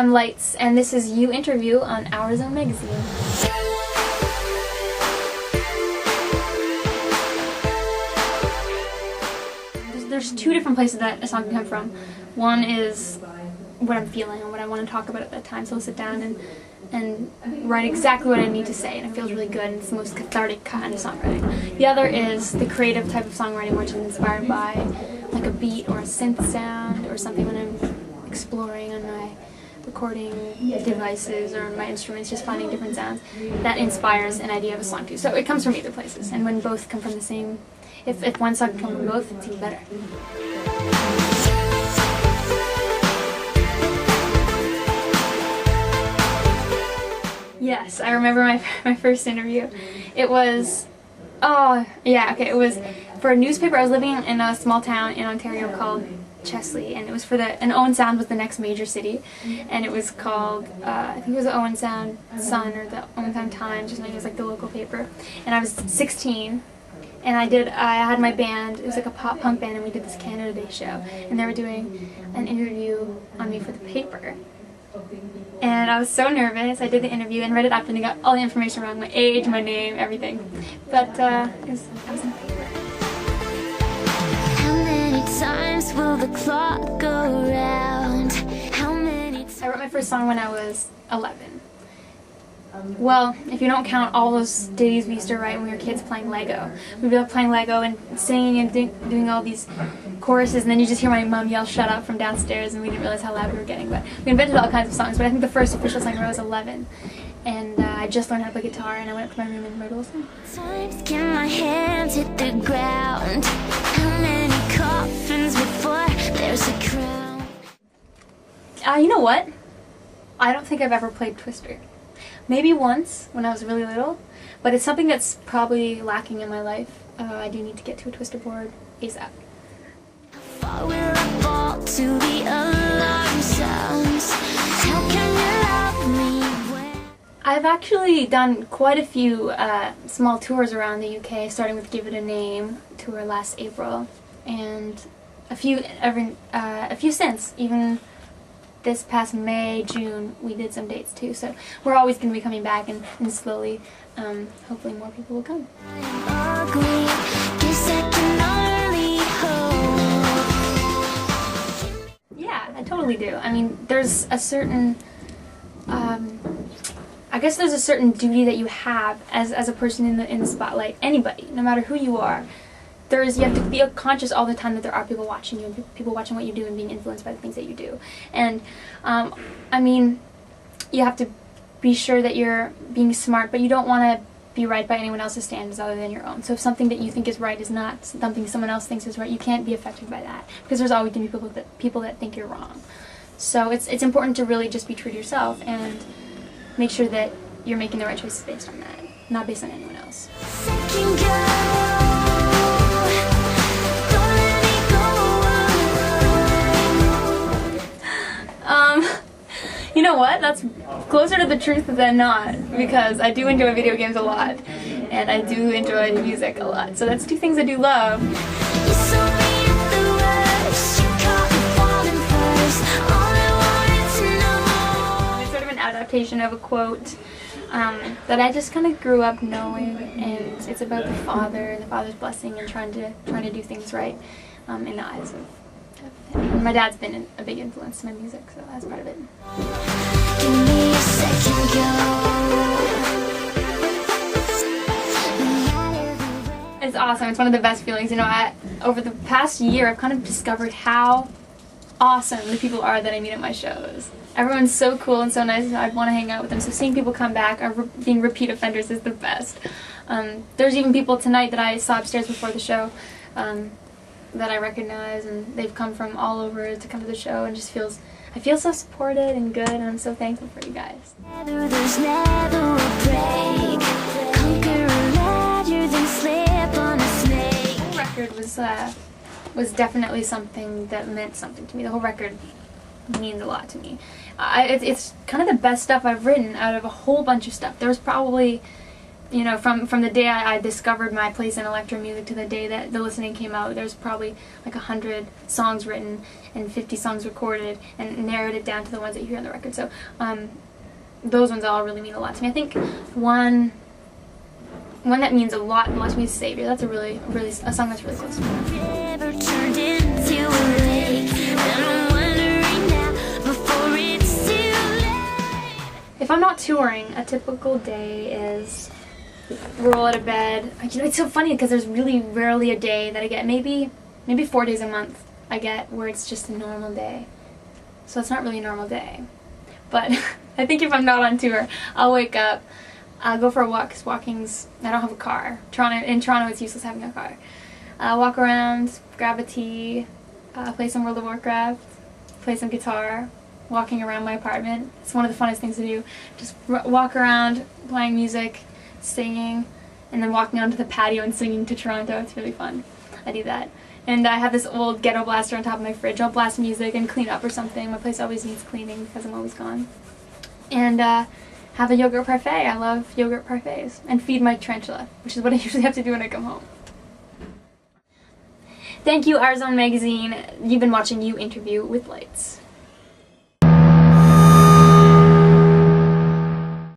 I'm Lights, and this is You Interview on Ourzone Magazine. There's two different places that a song can come from. One is what I'm feeling and what I want to talk about at that time, so I'll sit down and write exactly what I need to say, and it feels really good, and it's the most cathartic kind of songwriting. The other is the creative type of songwriting, which is inspired by like a beat or a synth sound or something when I'm exploring on my recording devices or my instruments, just finding different sounds that inspires an idea of a song too. So it comes from either places, and when both come from the same, if one song can come from both, it's even better. Yes, I remember my first interview. It was, it was for a newspaper. I was living in a small town in Ontario called Chesley, and it was for and Owen Sound was the next major city, and it was called, I think it was the Owen Sound Sun or the Owen Sound Times or something. It was like the local paper, and I was 16, and I had my band. It was like a pop punk band, and we did this Canada Day show, and they were doing an interview on me for the paper. And I was so nervous. I did the interview and read it up, and I got all the information wrong, my age, my name, everything. But I was in the paper. How many times will the clock go round? How many I wrote my first song when I was 11. Well, if you don't count all those ditties we used to write when we were kids playing Lego. We'd be playing Lego and singing and doing all these choruses, and then you just hear my mom yell "shut up" from downstairs, and we didn't realize how loud we were getting. But we invented all kinds of songs, but I think the first official song I wrote was 11. And I just learned how to play guitar, and I went up to my room and wrote a little song. times can my hands hit the ground? How many coffins before there's a crown? You know what? I don't think I've ever played Twister. Maybe once when I was really little, but it's something that's probably lacking in my life. I do need to get to a Twister board ASAP. Far will I fall to the alarm sounds? How can you love me when I've actually done quite a few small tours around the UK, starting with Give It a Name tour last April, and a few since. Even this past May, June, we did some dates too, so we're always going to be coming back, and slowly, hopefully more people will come. I'm ugly? Guess I can only hope. Yeah, I totally do. I mean, there's a certain, I guess there's a certain duty that you have as a person in the spotlight. Anybody, no matter who you are. You have to be conscious all the time that there are people watching you, and people watching what you do and being influenced by the things that you do. And, I mean, you have to be sure that you're being smart, but you don't want to be right by anyone else's standards other than your own. So if something that you think is right is not something someone else thinks is right, you can't be affected by that, because there's always going to be people that think you're wrong. So it's important to really just be true to yourself and make sure that you're making the right choices based on that, not based on anyone else. Second go. You know what? That's closer to the truth than not, because I do enjoy video games a lot, and I do enjoy music a lot. So that's two things I do love. It's sort of an adaptation of a quote that I just kind of grew up knowing, and it's about the father's blessing and trying to do things right in the eyes of. And my dad's been a big influence to my music, so that's part of it. Give me a second go. It's awesome. It's one of the best feelings. You know, over the past year, I've kind of discovered how awesome the people are that I meet at my shows. Everyone's so cool and so nice, and I want to hang out with them. So seeing people come back or being repeat offenders is the best. There's even people tonight that I saw upstairs before the show that I recognize, and they've come from all over to come to the show, and I feel so supported and good, and I'm so thankful for you guys. There's never a break. Conquer a ladder, then slip on a snake. The whole record was definitely something that meant something to me. The whole record means a lot to me. It's kind of the best stuff I've written out of a whole bunch of stuff. There's you know, from the day I discovered my place in electro music to the day that the listening came out, there's probably like 100 songs written and 50 songs recorded, and narrowed it down to the ones that you hear on the record. So those ones all really mean a lot to me. I think one that means a lot to me is Savior. That's a song that's really close to me. River turned into a lake, and I'm wondering now before it's too late. If I'm not touring, a typical day is roll out of bed. You know, it's so funny because there's really rarely a day that I get, maybe 4 days a month I get where it's just a normal day. So it's not really a normal day. But I think if I'm not on tour, I'll wake up, I'll go for a walk, because I don't have a car. In Toronto it's useless having a car. Walk around, grab a tea, play some World of Warcraft, play some guitar, walking around my apartment. It's one of the funnest things to do. Just walk around, playing music, singing, and then walking onto the patio and singing to Toronto. It's really fun. I do that. And I have this old ghetto blaster on top of my fridge. I'll blast music and clean up or something. My place always needs cleaning because I'm always gone. And have a yogurt parfait. I love yogurt parfaits. And feed my tarantula, which is what I usually have to do when I come home. Thank you, Ourzone Magazine. You've been watching You Interview with Lights.